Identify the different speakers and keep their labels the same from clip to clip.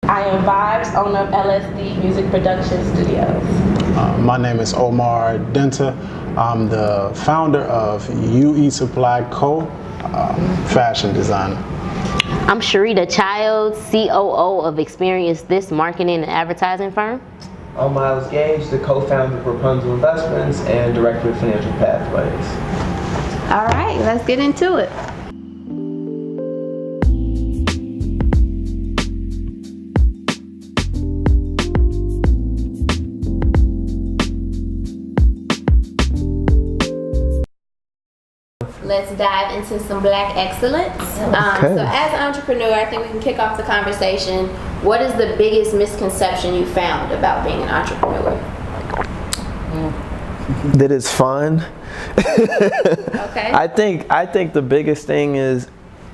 Speaker 1: I am Vibes, owner of LSD Music Production Studios.
Speaker 2: My name is Omar Denta. I'm the founder of UE Supply Co., fashion designer.
Speaker 3: I'm Sharita Childs, COO of Experience This Marketing and Advertising Firm.
Speaker 4: I'm Miles Gage, the co-founder of Rapunzel Investments and director of Financial Pathways.
Speaker 5: All right, let's get into it. Let's dive into some Black excellence. So as an entrepreneur, I think we can kick off the conversation. What is the biggest misconception you found about being an entrepreneur?
Speaker 4: That it's fun.
Speaker 5: Okay.
Speaker 4: I think the biggest thing is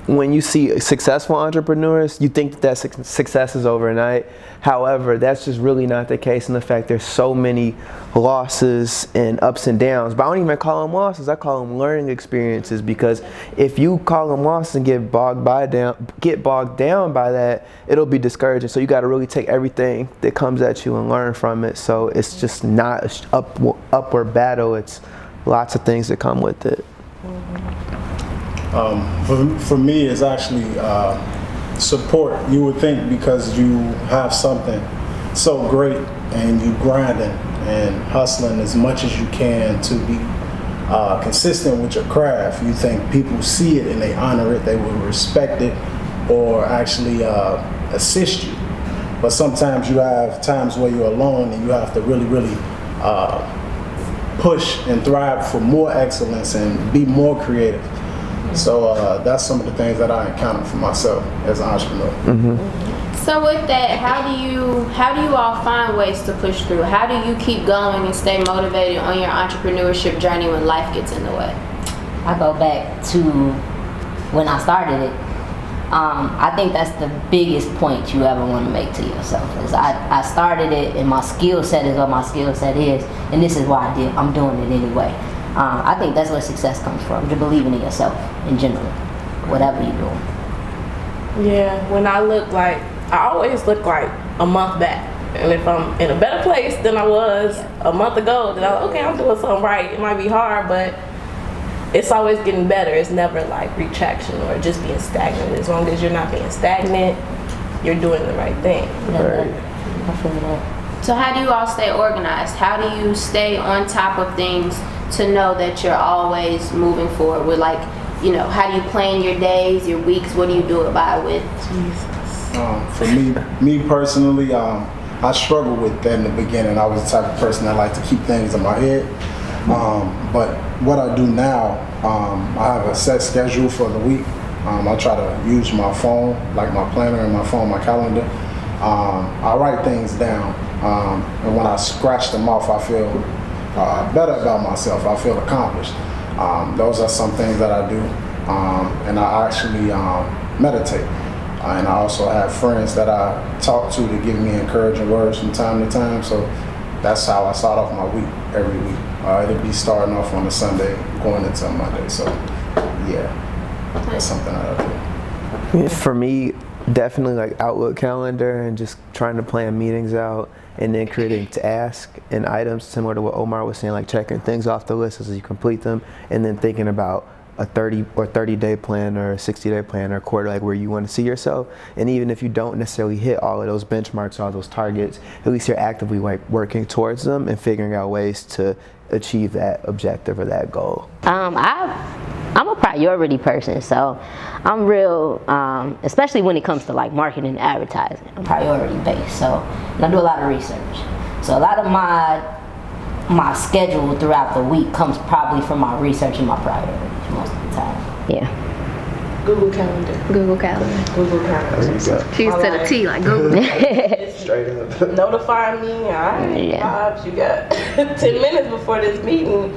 Speaker 4: when you see successful entrepreneurs, you think that success is overnight. However, that's just really not the case in the fact there's so many losses and ups and downs. But I don't even call them losses, I call them learning experiences, because if you call them losses and get bogged down by that, it'll be discouraging. So you got to really take everything that comes at you and learn from it. So it's just not an upward battle, it's lots of things that come with it.
Speaker 2: For me, it's actually support. You would think because you have something so great and you grinding and hustling as much as you can to be consistent with your craft, you think people see it and they honor it, they will respect it or actually assist you. But sometimes you have times where you're alone and you have to really push and thrive for more excellence and be more creative. So that's some of the things that I encountered for myself as an entrepreneur.
Speaker 4: Mm-hmm.
Speaker 5: So with that, how do you all find ways to push through? How do you keep going and stay motivated on your entrepreneurship journey when life gets in the way?
Speaker 3: I go back to when I started it. I think that's the biggest point you ever want to make to yourself. Is I started it and my skill set is what my skill set is, and this is why I'm doing it anyway. I think that's where success comes from, to believing in yourself in general, whatever you're doing.
Speaker 1: Yeah, when I always look like a month back. And if I'm in a better place than I was a month ago, then I'm doing something right. It might be hard, but it's always getting better. It's never like retraction or just being stagnant. As long as you're not being stagnant, you're doing the right thing.
Speaker 3: Right. I feel that.
Speaker 5: So how do you all stay organized? How do you stay on top of things to know that you're always moving forward with, like, how do you plan your days, your weeks? What do you do it by with?
Speaker 1: Jesus.
Speaker 2: For me personally, I struggled with that in the beginning. I was the type of person that liked to keep things in my head. But what I do now, I have a set schedule for the week. I try to use my phone, like my planner and my phone, my calendar. I write things down, and when I scratch them off, I feel better about myself. I feel accomplished. Those are some things that I do, and I actually meditate. And I also have friends that I talk to give me encouraging words from time to time. So that's how I start off my week every week. It'll be starting off on a Sunday, going into a Monday. So yeah, that's something that I do.
Speaker 4: For me, definitely like Outlook calendar and just trying to plan meetings out and then creating tasks and items similar to what Omar was saying, like checking things off the list as you complete them and then thinking about a 30-day plan or a 60-day plan or a quarter, like where you want to see yourself. And even if you don't necessarily hit all of those benchmarks, all those targets, at least you're actively like working towards them and figuring out ways to achieve that objective or that goal.
Speaker 3: I'm a priority person, so I'm real, especially when it comes to like marketing and advertising. I'm priority based, so and I do a lot of research. So a lot of my schedule throughout the week comes probably from my research and my priorities most of the time. Yeah.
Speaker 1: Google Calendar.
Speaker 5: Google Calendar.
Speaker 1: Google Calendar.
Speaker 5: She's to the T, like Google.
Speaker 4: Straight up.
Speaker 1: Notify me. All right,
Speaker 3: Yeah.
Speaker 1: Vibes, you got 10 minutes before this meeting.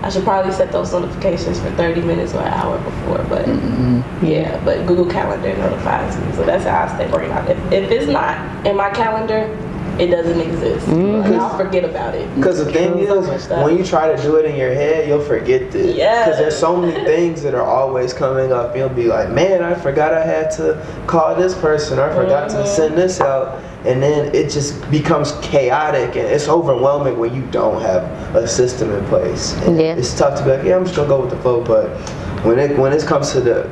Speaker 1: I should probably set those notifications for 30 minutes or an hour before. But yeah, but Google Calendar notifies me. So that's how I stay organized. If it's not in my calendar, it doesn't exist. And I'll forget about it.
Speaker 4: Because the thing is, when you try to do it in your head, you'll forget this.
Speaker 1: Yeah.
Speaker 4: Because there's so many things that are always coming up. You'll be like, man, I forgot I had to call this person. Or I forgot to send this out. And then it just becomes chaotic and it's overwhelming when you don't have a system in place. And it's tough to be like, yeah, I'm just gonna go with the flow. But when it comes to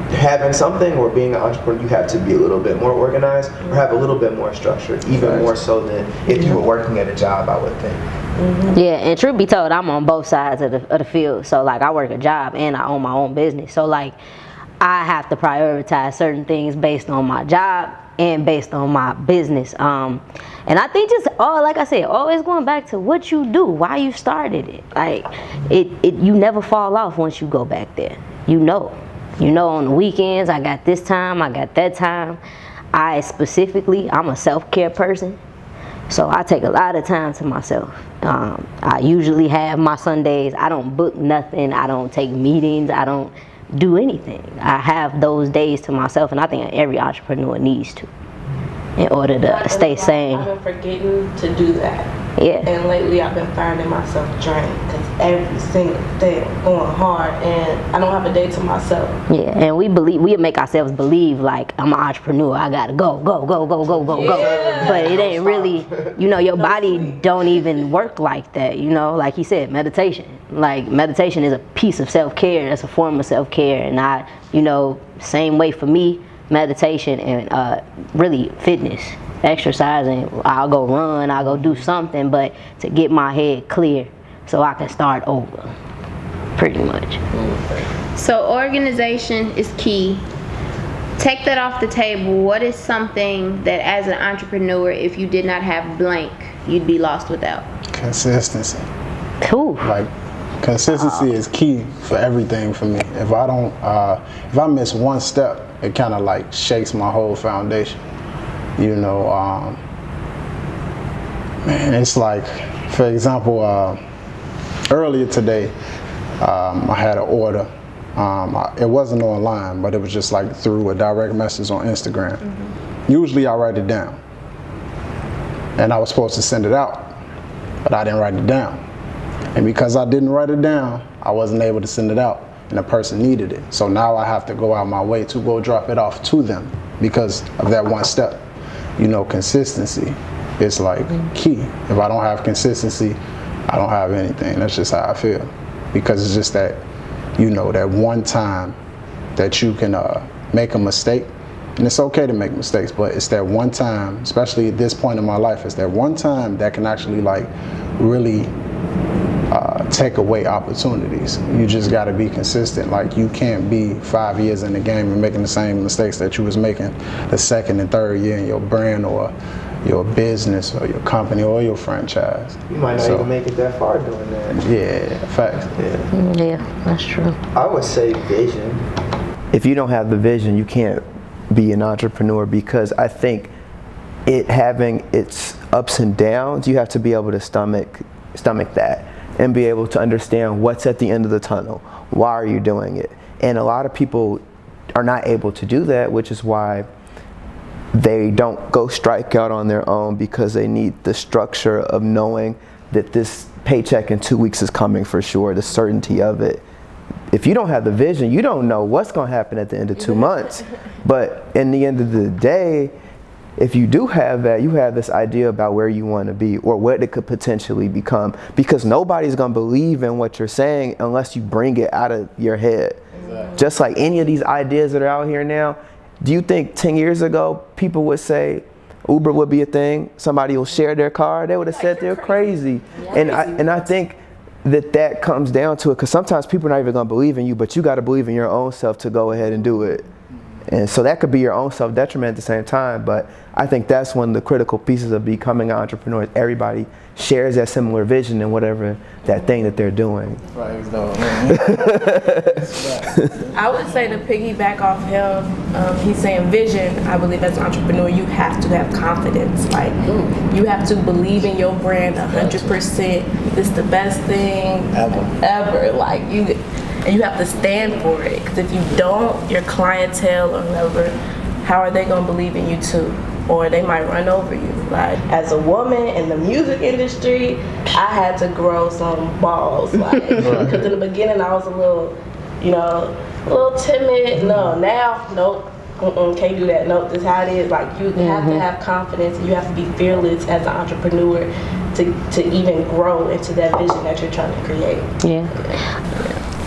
Speaker 4: having something or being an entrepreneur, you have to be a little bit more organized or have a little bit more structure, even more so than if you were working at a job, I would think.
Speaker 3: Yeah, and truth be told, I'm on both sides of the field. So like I work a job and I own my own business. So like I have to prioritize certain things based on my job and based on my business. And I think just like I said, always going back to what you do, why you started it. Like you never fall off once you go back there. You know on the weekends, I got this time, I got that time. I'm a self-care person. So I take a lot of time to myself. I usually have my Sundays, I don't book nothing, I don't take meetings, I don't do anything. I have those days to myself, and I think every entrepreneur needs to in order to stay sane.
Speaker 1: I've been forgetting to do that.
Speaker 3: Yeah.
Speaker 1: And lately I've been finding myself drained because every single day I'm going hard and I don't have a day to myself.
Speaker 3: Yeah, and we make ourselves believe like I'm an entrepreneur. I gotta go. But it ain't really, your body don't even work like that. Like he said, meditation. Like meditation is a piece of self-care. That's a form of self-care, and same way for me, meditation and really fitness. Exercising, I'll go run, I'll go do something, but to get my head clear so I can start over, pretty much.
Speaker 5: So organization is key. Take that off the table. What is something that as an entrepreneur, if you did not have blank, you'd be lost without?
Speaker 2: Consistency.
Speaker 3: Ooh.
Speaker 2: Like, consistency is key for everything for me. If I miss one step, it kind of like shakes my whole foundation. Man, it's like, for example, earlier today, I had an order. It wasn't online, but it was just like through a direct message on Instagram. Usually I write it down. And I was supposed to send it out, but I didn't write it down. And because I didn't write it down, I wasn't able to send it out, and the person needed it. So now I have to go out my way to go drop it off to them because of that one step. Consistency is like key. If I don't have consistency, I don't have anything. That's just how I feel. Because it's just that, that one time that you can make a mistake. And it's okay to make mistakes, but it's that one time, especially at this point in my life, it's that one time that can actually like really take away opportunities. You just got to be consistent. Like you can't be 5 years in the game and making the same mistakes that you was making the second and third year in your brand or your business or your company or your franchise.
Speaker 4: You might not even make it that far doing that.
Speaker 2: Yeah, facts.
Speaker 3: Yeah, that's true.
Speaker 4: I would say vision. If you don't have the vision, you can't be an entrepreneur, because I think it having its ups and downs, you have to be able to stomach that and be able to understand what's at the end of the tunnel. Why are you doing it? And a lot of people are not able to do that, which is why they don't go strike out on their own, because they need the structure of knowing that this paycheck in 2 weeks is coming for sure, the certainty of it. If you don't have the vision, you don't know what's going to happen at the end of 2 months. But in the end of the day, if you do have that, you have this idea about where you want to be or what it could potentially become, because nobody's going to believe in what you're saying unless you bring it out of your head. Exactly. Just like any of these ideas that are out here now, do you think 10 years ago people would say Uber would be a thing? Somebody will share their car? They would have said they're crazy. And I think that comes down to it, because sometimes people are not even going to believe in you, but you got to believe in your own self to go ahead and do it. And so that could be your own self-detriment at the same time, but I think that's one of the critical pieces of becoming an entrepreneur. Everybody shares that similar vision in whatever that thing that they're doing.
Speaker 1: I would say to piggyback off him, he's saying vision. I believe as an entrepreneur, you have to have confidence. Like, you have to believe in your brand 100%. This is the best thing ever. Like, and you have to stand for it. Because if you don't, your clientele or whoever, how are they going to believe in you too? or they might run over you. Like, as a woman in the music industry, I had to grow some balls. Like, because in the beginning I was a little, a little timid. No, now, nope. Can't do that. Nope, this is how it is. Like, you have to have confidence. You have to be fearless as an entrepreneur to even grow into that vision that you're trying to create.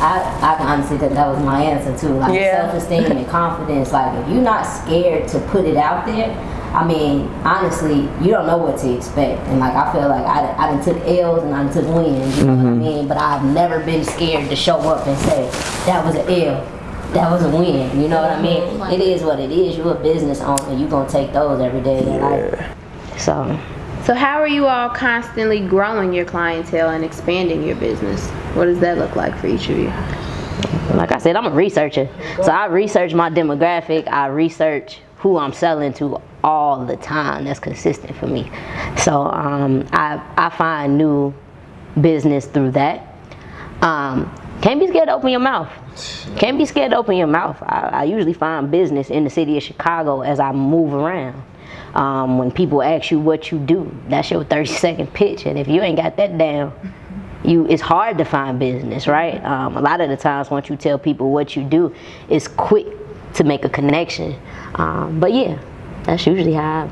Speaker 3: I can honestly think that was my answer too. Like, self-esteem and confidence. Like, if you're not scared to put it out there, I mean, honestly, you don't know what to expect. And like, I feel like I done took L's and I done took wins, you know what I mean? But I've never been scared to show up and say, that was an L, that was a win, you know what I mean? It is what it is. You're a business owner, you're gonna take those every day of your life.
Speaker 5: So how are you all constantly growing your clientele and expanding your business? What does that look like for each of you?
Speaker 3: Like I said, I'm a researcher. So I research my demographic. I research who I'm selling to all the time. That's consistent for me. So I find new business through that. Can't be scared to open your mouth. Can't be scared to open your mouth. I usually find business in the city of Chicago as I move around. When people ask you what you do, that's your 30-second pitch, and if you ain't got that down, it's hard to find business, right? A lot of the times once you tell people what you do, it's quick to make a connection. But yeah, that's usually how I'm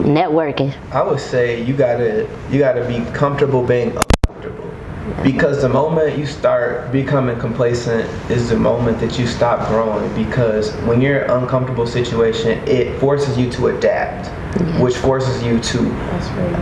Speaker 3: networking.
Speaker 4: I would say you gotta be comfortable being uncomfortable, because the moment you start becoming complacent is the moment that you stop growing. Because when you're in an uncomfortable situation, it forces you to adapt, which forces you to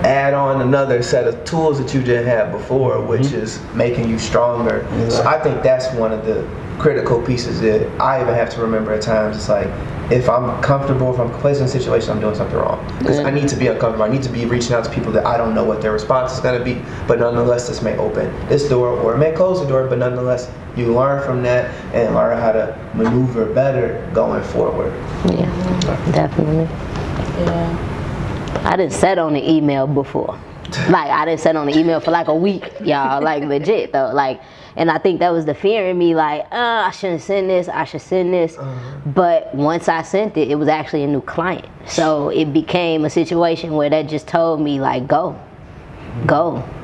Speaker 4: add on another set of tools that you didn't have before, which is making you stronger. So I think that's one of the critical pieces that I even have to remember at times. It's like, if I'm comfortable, if I'm complacent in a situation, I'm doing something wrong. Because I need to be uncomfortable. I need to be reaching out to people that I don't know what their response is going to be. But nonetheless, this may open this door or it may close the door. But nonetheless, you learn from that and learn how to maneuver better going forward.
Speaker 3: Yeah, definitely.
Speaker 1: Yeah.
Speaker 3: I didn't set on the email before. Like, I didn't set on the email for like a week, y'all. Like, legit though. Like, and I think that was the fear in me, like, I shouldn't send this, I should send this. But once I sent it, it was actually a new client. So it became a situation where that just told me, like, go.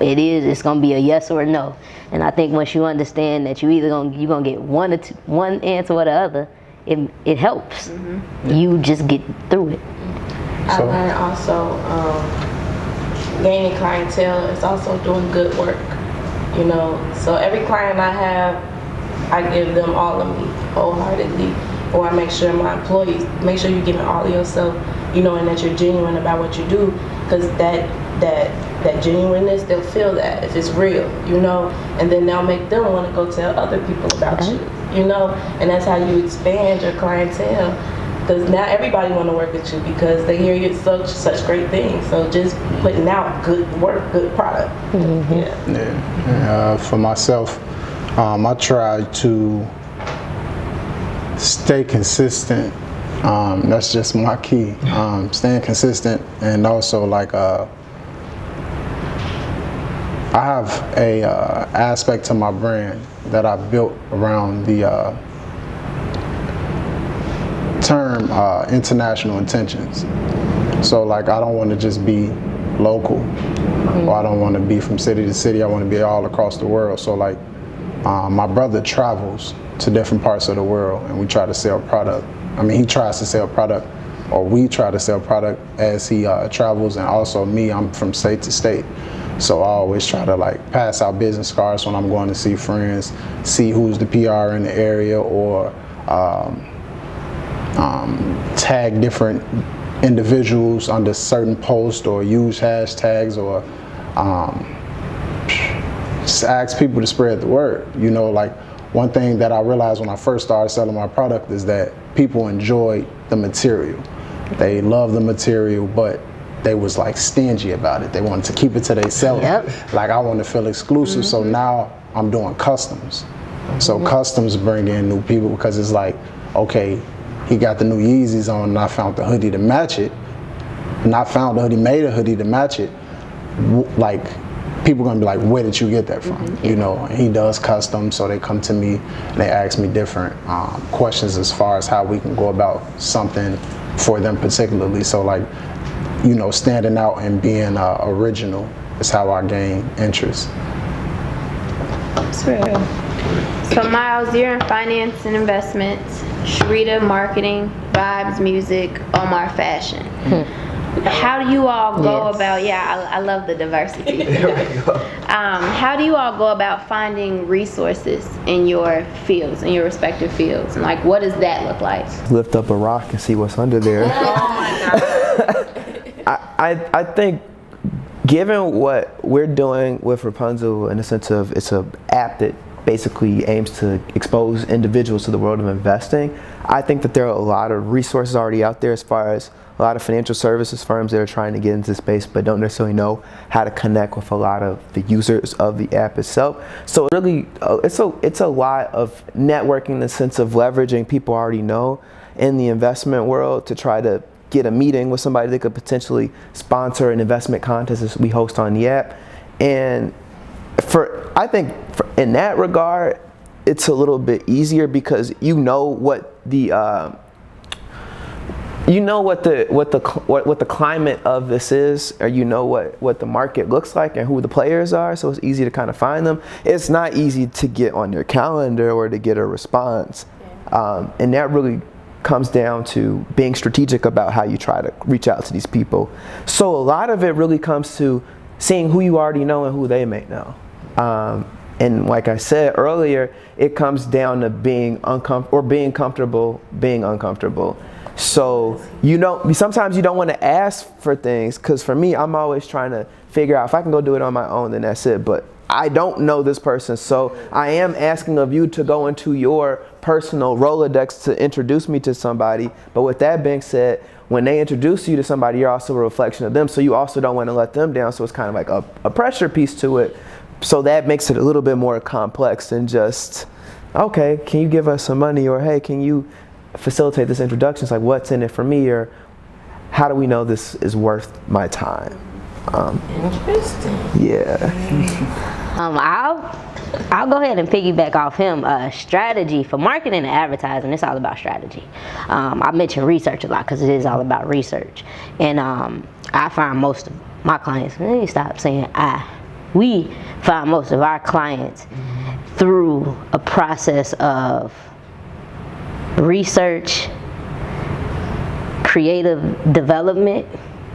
Speaker 3: It's gonna be a yes or a no. And I think once you understand that you're gonna get one answer or the other, it helps. You just get through it.
Speaker 1: I learned also gaining clientele is also doing good work. So every client I have, I give them all of me wholeheartedly, or I make sure my employees, make sure you're giving all of yourself, and that you're genuine about what you do, because that genuineness, they'll feel that if it's real, and then they'll make them want to go tell other people about you, and that's how you expand your clientele. Because now everybody want to work with you because they hear you such great things. So just putting out good work, good product.
Speaker 2: For myself, I try to stay consistent. That's just my key. Staying consistent, and also like I have a aspect to my brand that I built around the term international intentions. So like, I don't want to just be local, or I don't want to be from city to city. I want to be all across the world. So like, my brother travels to different parts of the world, and we try to sell product. I mean, he tries to sell product, or we try to sell product as he travels. And also me, I'm from state to state. So I always try to like pass out business cards when I'm going to see friends, see who's the PR in the area, or tag different individuals under certain posts, or use hashtags, or just ask people to spread the word. Like, one thing that I realized when I first started selling my product is that people enjoy the material. They love the material, but they was like stingy about it. They wanted to keep it to themselves. Like, I want to feel exclusive. So now I'm doing customs. So customs bring in new people, because it's like, okay, he got the new Yeezys on, and I found the hoodie to match it. And I found the hoodie, made a hoodie to match it. Like, people gonna be like, where did you get that from? And he does custom, so they come to me and they ask me different questions as far as how we can go about something for them particularly. So like, standing out and being original is how I gain interest.
Speaker 5: That's real. So Miles, you're in finance and investments, Sharita marketing, Vibes music, Omar fashion. How do you all go about, I love the diversity. How do you all go about finding resources in your fields, in your respective fields? And like, what does that look like?
Speaker 4: Lift up a rock and see what's under there. I think given what we're doing with Rapunzel in the sense of it's an app that basically aims to expose individuals to the world of investing, I think that there are a lot of resources already out there as far as a lot of financial services firms that are trying to get into the space but don't necessarily know how to connect with a lot of the users of the app itself. So really, it's a lot of networking in the sense of leveraging people already know in the investment world to try to get a meeting with somebody that could potentially sponsor an investment contest as we host on the app. And I think in that regard, it's a little bit easier because you know what the climate of this is, or you know what the market looks like and who the players are, so it's easy to kind of find them. It's not easy to get on your calendar or to get a response, and that really comes down to being strategic about how you try to reach out to these people. So a lot of it really comes to seeing who you already know and who they may know. And like I said earlier, it comes down to being comfortable being uncomfortable. So sometimes you don't want to ask for things, because for me, I'm always trying to figure out if I can go do it on my own, then that's it. But I don't know this person, so I am asking of you to go into your personal Rolodex to introduce me to somebody. But with that being said, when they introduce you to somebody, you're also a reflection of them, so you also don't want to let them down. So it's kind of like a pressure piece to it. So that makes it a little bit more complex than just, okay, can you give us some money, or hey, can you facilitate this introduction? It's like, what's in it for me, or how do we know this is worth my time?
Speaker 1: Interesting.
Speaker 4: Yeah.
Speaker 3: I'll go ahead and piggyback off him. Strategy for marketing and advertising, it's all about strategy. I mention research a lot because it is all about research. And I find most of my clients, let me stop saying we find most of our clients through a process of research, creative development,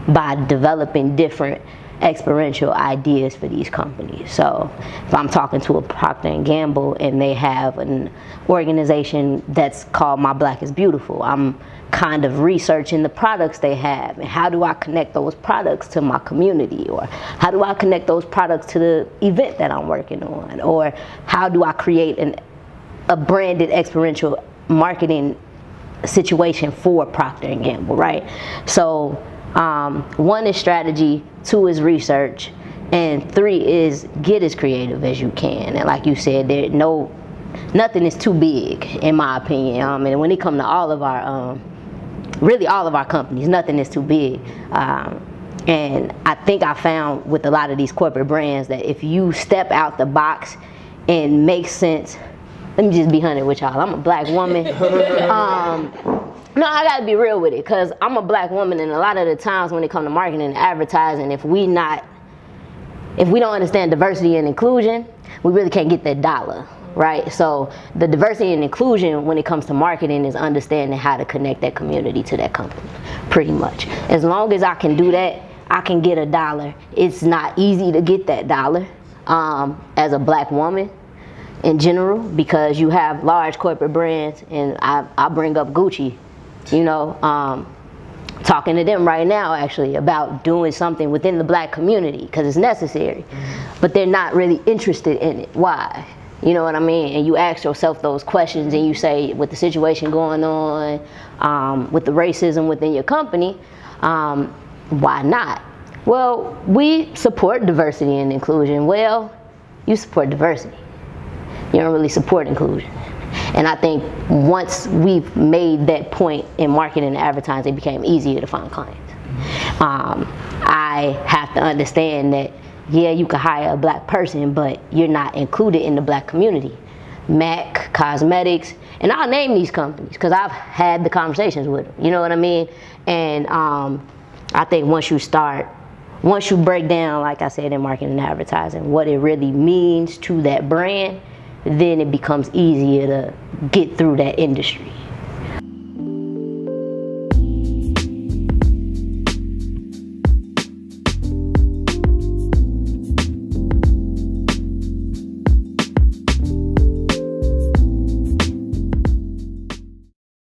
Speaker 3: by developing different experiential ideas for these companies. So if I'm talking to a Procter & Gamble and they have an organization that's called My Black is Beautiful, I'm kind of researching the products they have and how do I connect those products to my community, or how do I connect those products to the event that I'm working on, or how do I create a branded experiential marketing situation for Procter & Gamble, right? So 1 is strategy, 2 is research, and 3 is get as creative as you can. And like you said, nothing is too big, in my opinion. And when it comes to all of our, really all of our companies, nothing is too big. And I think I found with a lot of these corporate brands that if you step out the box and make sense, let me just be honest with y'all, I'm a black woman. No, I gotta be real with it, because I'm a black woman, and a lot of the times when it comes to marketing and advertising, if we don't understand diversity and inclusion, we really can't get that dollar, right? So the diversity and inclusion when it comes to marketing is understanding how to connect that community to that company, pretty much. As long as I can do that, I can get a dollar. It's not easy to get that dollar as a black woman in general, because you have large corporate brands, and I bring up Gucci, talking to them right now actually about doing something within the black community because it's necessary, but they're not really interested in it. Why? You know what I mean? And you ask yourself those questions, and you say, with the situation going on, with the racism within your company, why not? Well, we support diversity and inclusion. Well, you support diversity. You don't really support inclusion. And I think once we've made that point in marketing and advertising, it became easier to find clients. I have to understand that, yeah, you can hire a black person, but you're not included in the black community. MAC, Cosmetics, and I'll name these companies because I've had the conversations with them, you know what I mean? And I think once you break down, like I said, in marketing and advertising, what it really means to that brand, then it becomes easier to get through that industry.